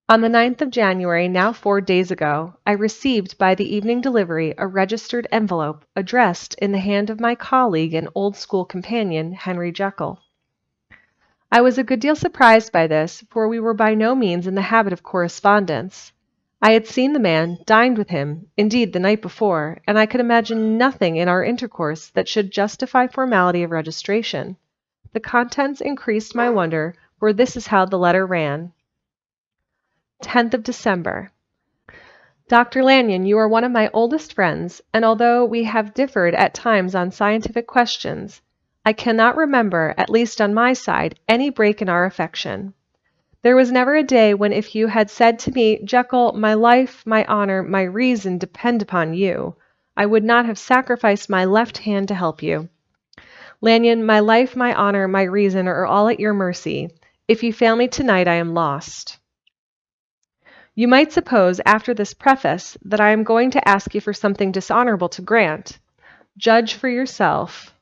On the 9th of January, now 4 days ago, I received by the evening delivery a registered envelope addressed in the hand of my colleague and old school companion, Henry Jekyll. I was a good deal surprised by this, for we were by no means in the habit of correspondence. I had seen the man, dined with him, indeed, the night before, and I could imagine nothing in our intercourse that should justify formality of registration. The contents increased my wonder, for this is how the letter ran. 10th of December. Dr. Lanyon, you are one of my oldest friends, and although we have differed at times on scientific questions, I cannot remember, at least on my side, any break in our affection. There was never a day when if you had said to me, Jekyll, my life, my honor, my reason depend upon you, I would not have sacrificed my left hand to help you. Lanyon, my life, my honor, my reason are all at your mercy. If you fail me tonight, I am lost. You might suppose, after this preface, that I am going to ask you for something dishonorable to grant. Judge for yourself.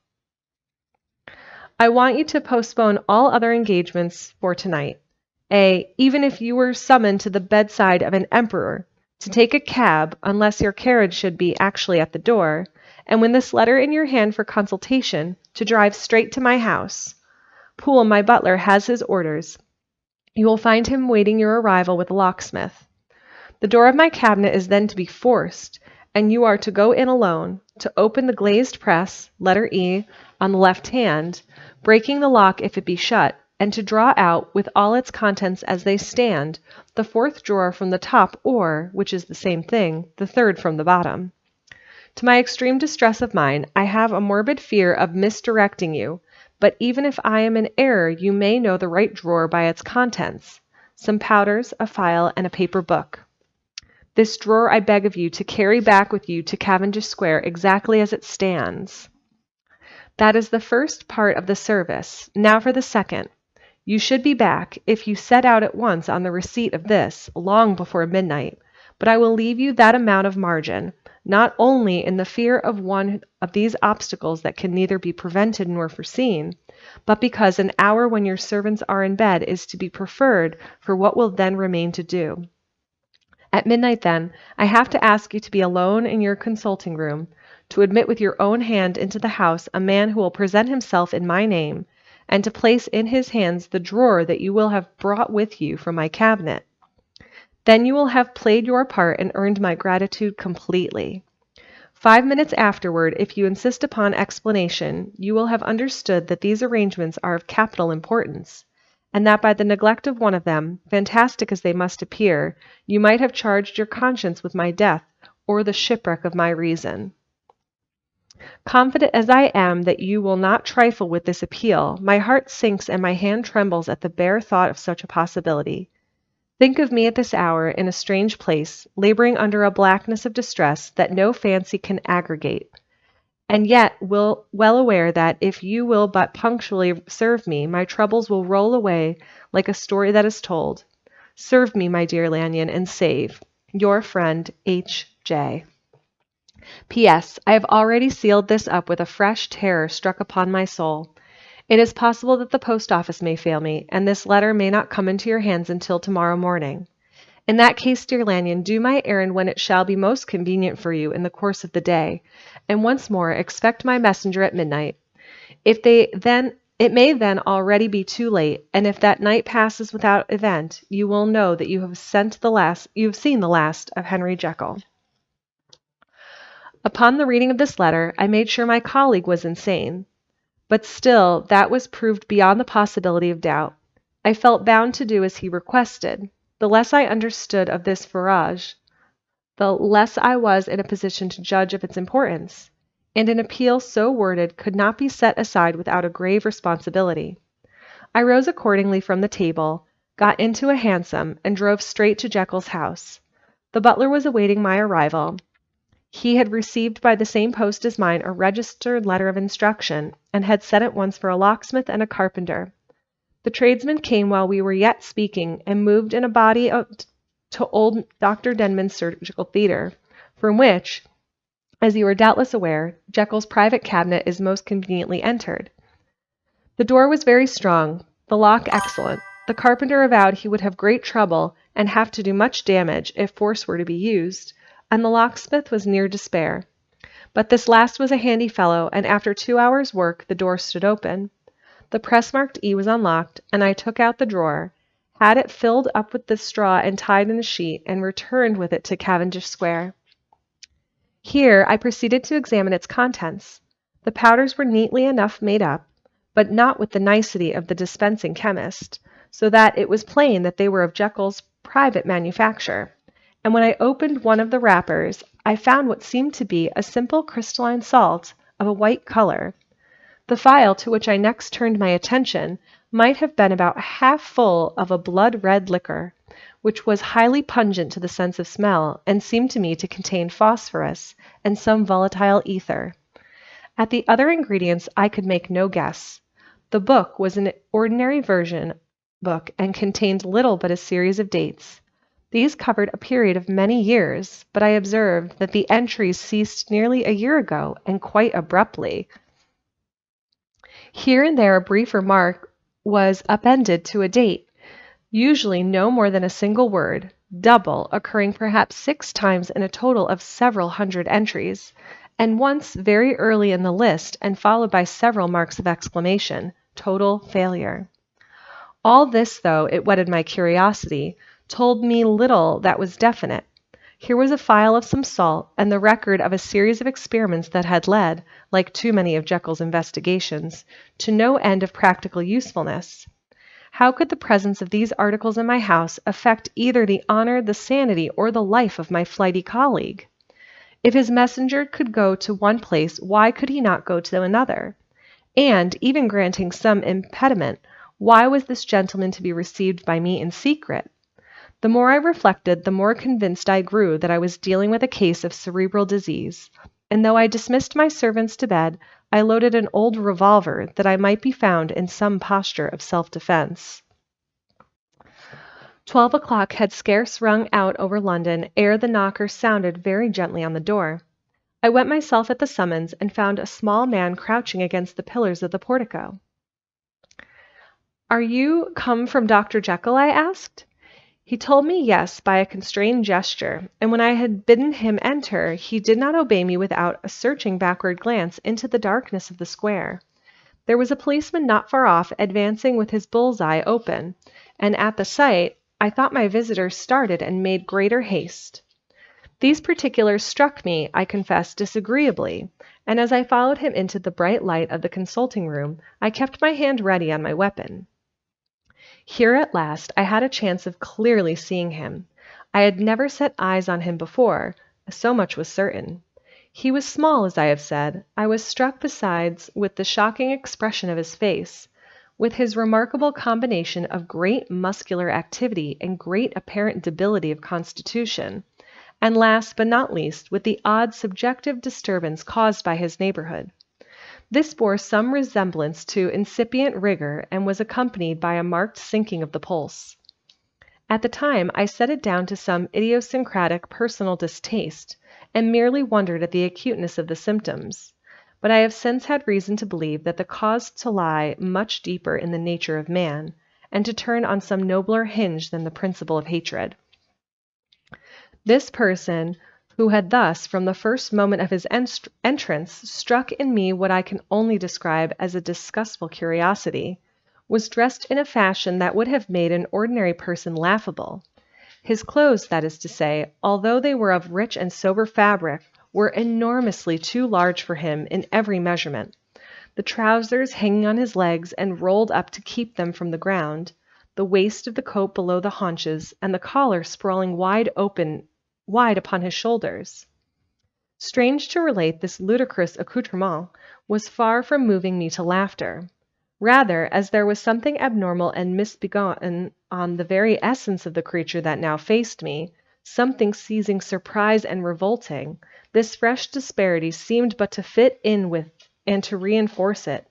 I want you to postpone all other engagements for tonight. Even if you were summoned to the bedside of an emperor, to take a cab, unless your carriage should be actually at the door, and with this letter in your hand for consultation, to drive straight to my house. Poole, my butler, has his orders. You will find him waiting your arrival with a locksmith. The door of my cabinet is then to be forced, and you are to go in alone, to open the glazed press, letter E, on the left hand, breaking the lock if it be shut, and to draw out, with all its contents as they stand, the fourth drawer from the top or, which is the same thing, the third from the bottom. To my extreme distress of mind, I have a morbid fear of misdirecting you, but even if I am in error, you may know the right drawer by its contents, some powders, a file, and a paper book. This drawer I beg of you to carry back with you to Cavendish Square exactly as it stands. That is the first part of the service. Now for the second. You should be back, if you set out at once on the receipt of this, long before midnight, but I will leave you that amount of margin, not only in the fear of one of these obstacles that can neither be prevented nor foreseen, but because an hour when your servants are in bed is to be preferred for what will then remain to do. At midnight, then, I have to ask you to be alone in your consulting room, to admit with your own hand into the house a man who will present himself in my name, and to place in his hands the drawer that you will have brought with you from my cabinet. Then you will have played your part and earned my gratitude completely. 5 minutes afterward, if you insist upon explanation, you will have understood that these arrangements are of capital importance, and that by the neglect of one of them, fantastic as they must appear, you might have charged your conscience with my death or the shipwreck of my reason. Confident as I am that you will not trifle with this appeal, my heart sinks and my hand trembles at the bare thought of such a possibility. Think of me at this hour in a strange place, laboring under a blackness of distress that no fancy can aggregate, and yet well aware that if you will but punctually serve me, my troubles will roll away like a story that is told. Serve me, my dear Lanyon, and save. Your friend, H.J. P.S. I have already sealed this up with a fresh terror struck upon my soul. It is possible that the post office may fail me, and this letter may not come into your hands until tomorrow morning. In that case, dear Lanyon, do my errand when it shall be most convenient for you in the course of the day, and once more expect my messenger at midnight. It may then already be too late, and if that night passes without event, you will know that you have seen the last of Henry Jekyll. Upon the reading of this letter, I made sure my colleague was insane, but still that was proved beyond the possibility of doubt. I felt bound to do as he requested. The less I understood of this farrago, the less I was in a position to judge of its importance, and an appeal so worded could not be set aside without a grave responsibility. I rose accordingly from the table, got into a hansom, and drove straight to Jekyll's house. The butler was awaiting my arrival. He had received by the same post as mine a registered letter of instruction, and had sent at once for a locksmith and a carpenter. The tradesmen came while we were yet speaking, and moved in a body to old Dr. Denman's surgical theatre, from which, as you are doubtless aware, Jekyll's private cabinet is most conveniently entered. The door was very strong, the lock excellent. The carpenter avowed he would have great trouble and have to do much damage if force were to be used, and the locksmith was near despair. But this last was a handy fellow, and after 2 hours' work the door stood open. The press-marked E was unlocked, and I took out the drawer, had it filled up with the straw and tied in a sheet, and returned with it to Cavendish Square. Here I proceeded to examine its contents. The powders were neatly enough made up, but not with the nicety of the dispensing chemist, so that it was plain that they were of Jekyll's private manufacture, and when I opened one of the wrappers, I found what seemed to be a simple crystalline salt of a white color. The phial to which I next turned my attention might have been about half full of a blood-red liquor, which was highly pungent to the sense of smell, and seemed to me to contain phosphorus and some volatile ether. At the other ingredients I could make no guess. The book was an ordinary version book and contained little but a series of dates. These covered a period of many years, but I observed that the entries ceased nearly a year ago, and quite abruptly. Here and there a brief remark was appended to a date, usually no more than a single word, double, occurring perhaps 6 times in a total of several hundred entries, and once very early in the list and followed by several marks of exclamation, total failure. All this, though it whetted my curiosity, told me little that was definite. Here was a phial of some salt, and the record of a series of experiments that had led, like too many of Jekyll's investigations, to no end of practical usefulness. How could the presence of these articles in my house affect either the honor, the sanity, or the life of my flighty colleague? If his messenger could go to one place, why could he not go to another? And, even granting some impediment, why was this gentleman to be received by me in secret? The more I reflected, the more convinced I grew that I was dealing with a case of cerebral disease, and though I dismissed my servants to bed, I loaded an old revolver that I might be found in some posture of self-defense. 12 o'clock had scarce rung out over London ere the knocker sounded very gently on the door. I went myself at the summons, and found a small man crouching against the pillars of the portico. "Are you come from Dr. Jekyll?" I asked. He told me yes by a constrained gesture, and when I had bidden him enter, he did not obey me without a searching backward glance into the darkness of the square. There was a policeman not far off, advancing with his bull's-eye open, and at the sight I thought my visitor started and made greater haste. These particulars struck me, I confess, disagreeably, and as I followed him into the bright light of the consulting room, I kept my hand ready on my weapon. Here at last I had a chance of clearly seeing him. I had never set eyes on him before, so much was certain. He was small, as I have said. I was struck besides with the shocking expression of his face, with his remarkable combination of great muscular activity and great apparent debility of constitution, and last but not least with the odd subjective disturbance caused by his neighborhood. This bore some resemblance to incipient rigor, and was accompanied by a marked sinking of the pulse. At the time I set it down to some idiosyncratic personal distaste, and merely wondered at the acuteness of the symptoms, but I have since had reason to believe that the cause to lie much deeper in the nature of man, and to turn on some nobler hinge than the principle of hatred. This person, who had thus, from the first moment of his entrance, struck in me what I can only describe as a disgustful curiosity, was dressed in a fashion that would have made an ordinary person laughable. His clothes, that is to say, although they were of rich and sober fabric, were enormously too large for him in every measurement, the trousers hanging on his legs and rolled up to keep them from the ground, the waist of the coat below the haunches, and the collar sprawling wide upon his shoulders. Strange to relate, this ludicrous accoutrement was far from moving me to laughter. Rather, as there was something abnormal and misbegotten on the very essence of the creature that now faced me, something seizing surprise and revolting, this fresh disparity seemed but to fit in with and to reinforce it,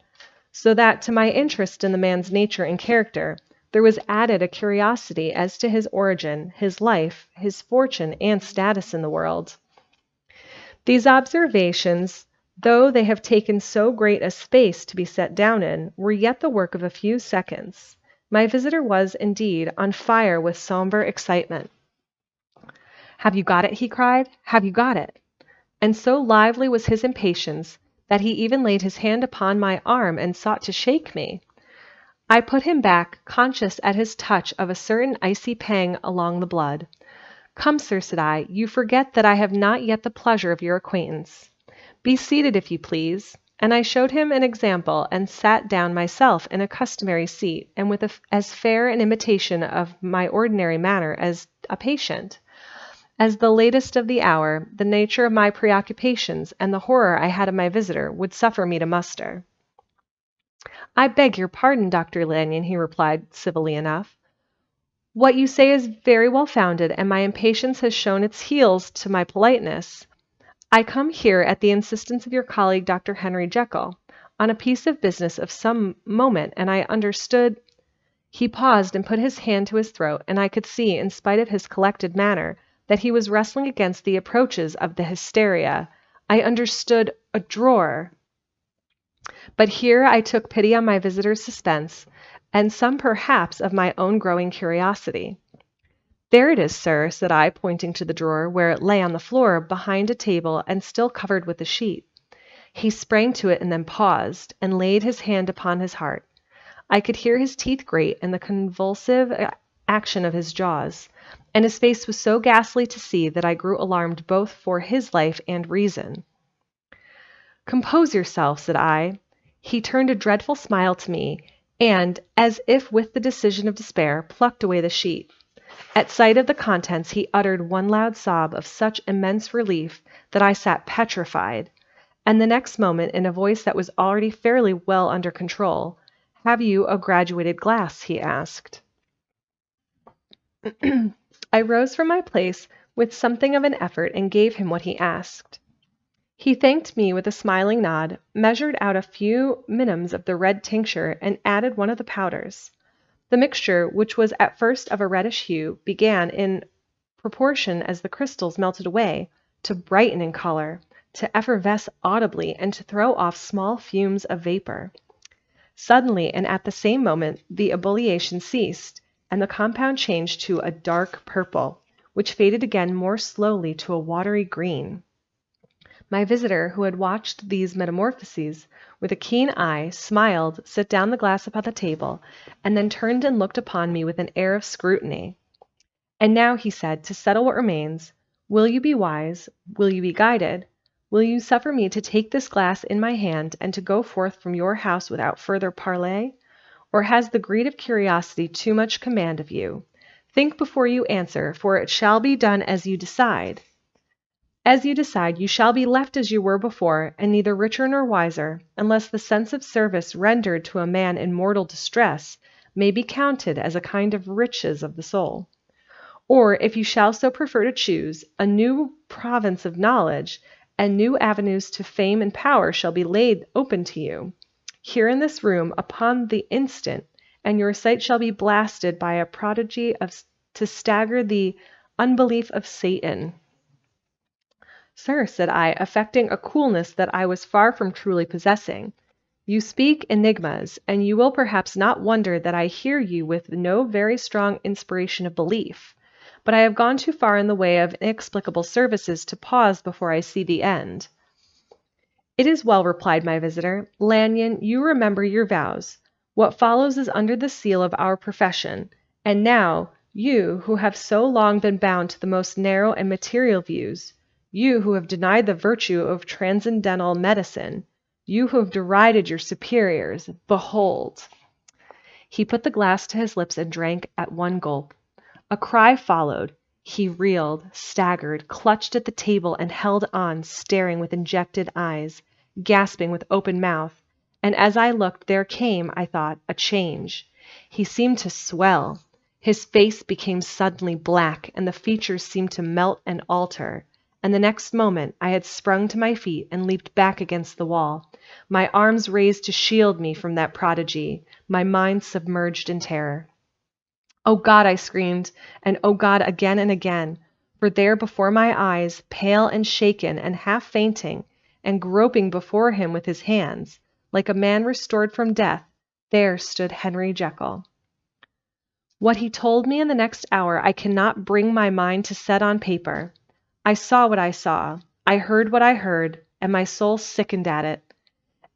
so that to my interest in the man's nature and character, there was added a curiosity as to his origin, his life, his fortune, and status in the world. These observations, though they have taken so great a space to be set down in, were yet the work of a few seconds. My visitor was, indeed, on fire with somber excitement. "Have you got it?" he cried. "Have you got it?" And so lively was his impatience that he even laid his hand upon my arm and sought to shake me. I put him back, conscious at his touch of a certain icy pang along the blood. "Come, sir," said I, "you forget that I have not yet the pleasure of your acquaintance. Be seated, if you please." And I showed him an example, and sat down myself in a customary seat, and with as fair an imitation of my ordinary manner as a patient. As the latest of the hour, the nature of my preoccupations, and the horror I had of my visitor, would suffer me to muster. "I beg your pardon, Dr. Lanyon," he replied, civilly enough. "What you say is very well founded, and my impatience has shown its heels to my politeness. I come here at the insistence of your colleague, Dr. Henry Jekyll, on a piece of business of some moment, and I understood—" He paused and put his hand to his throat, and I could see, in spite of his collected manner, that he was wrestling against the approaches of the hysteria. "I understood a drawer." But here I took pity on my visitor's suspense, and some perhaps of my own growing curiosity. "There it is, sir," said I, pointing to the drawer, where it lay on the floor behind a table and still covered with a sheet. He sprang to it and then paused, and laid his hand upon his heart. I could hear his teeth grate and the convulsive action of his jaws, and his face was so ghastly to see that I grew alarmed both for his life and reason. "Compose yourself," said I. He turned a dreadful smile to me, and, as if with the decision of despair, plucked away the sheet. At sight of the contents he uttered one loud sob of such immense relief that I sat petrified, and the next moment, in a voice that was already fairly well under control, "Have you a graduated glass?" he asked. I rose from my place with something of an effort and gave him what he asked. He thanked me with a smiling nod, measured out a few minims of the red tincture, and added one of the powders. The mixture, which was at first of a reddish hue, began, in proportion as the crystals melted away, to brighten in color, to effervesce audibly, and to throw off small fumes of vapor. Suddenly, and at the same moment, the ebullition ceased, and the compound changed to a dark purple, which faded again more slowly to a watery green. My visitor, who had watched these metamorphoses with a keen eye, smiled, set down the glass upon the table, and then turned and looked upon me with an air of scrutiny. "And now," he said, "to settle what remains, will you be wise? Will you be guided? Will you suffer me to take this glass in my hand and to go forth from your house without further parley? Or has the greed of curiosity too much command of you? Think before you answer, for it shall be done as you decide. As you decide, you shall be left as you were before, and neither richer nor wiser, unless the sense of service rendered to a man in mortal distress may be counted as a kind of riches of the soul. Or, if you shall so prefer to choose, a new province of knowledge and new avenues to fame and power shall be laid open to you, here in this room, upon the instant, and your sight shall be blasted by a prodigy to stagger the unbelief of Satan." "Sir," said I, affecting a coolness that I was far from truly possessing, "you speak enigmas, and you will perhaps not wonder that I hear you with no very strong inspiration of belief, but I have gone too far in the way of inexplicable services to pause before I see the end." "It is well," replied my visitor. "Lanyon, you remember your vows. What follows is under the seal of our profession, and now, you who have so long been bound to the most narrow and material views, you who have denied the virtue of transcendental medicine, you who have derided your superiors, behold!" He put the glass to his lips and drank at one gulp. A cry followed. He reeled, staggered, clutched at the table, and held on, staring with injected eyes, gasping with open mouth. And as I looked, there came, I thought, a change. He seemed to swell. His face became suddenly black, and the features seemed to melt and alter. And the next moment I had sprung to my feet and leaped back against the wall, my arms raised to shield me from that prodigy, my mind submerged in terror. "Oh God!" I screamed, and "Oh God!" again and again, for there before my eyes, pale and shaken and half fainting, and groping before him with his hands, like a man restored from death, there stood Henry Jekyll. What he told me in the next hour I cannot bring my mind to set on paper. I saw what I saw, I heard what I heard, and my soul sickened at it.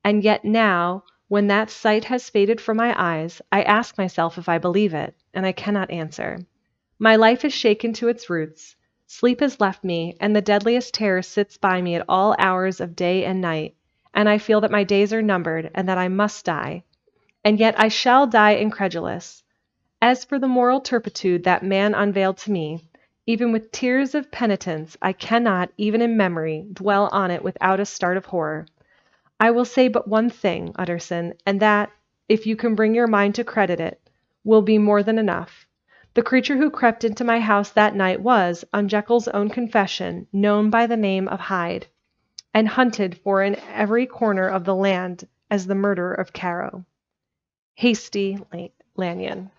And yet now, when that sight has faded from my eyes, I ask myself if I believe it, and I cannot answer. My life is shaken to its roots. Sleep has left me, and the deadliest terror sits by me at all hours of day and night, and I feel that my days are numbered, and that I must die. And yet I shall die incredulous. As for the moral turpitude that man unveiled to me, even with tears of penitence, I cannot, even in memory, dwell on it without a start of horror. I will say but one thing, Utterson, and that, if you can bring your mind to credit it, will be more than enough. The creature who crept into my house that night was, on Jekyll's own confession, known by the name of Hyde, and hunted for in every corner of the land as the murderer of Caro. Hasty Lanyon.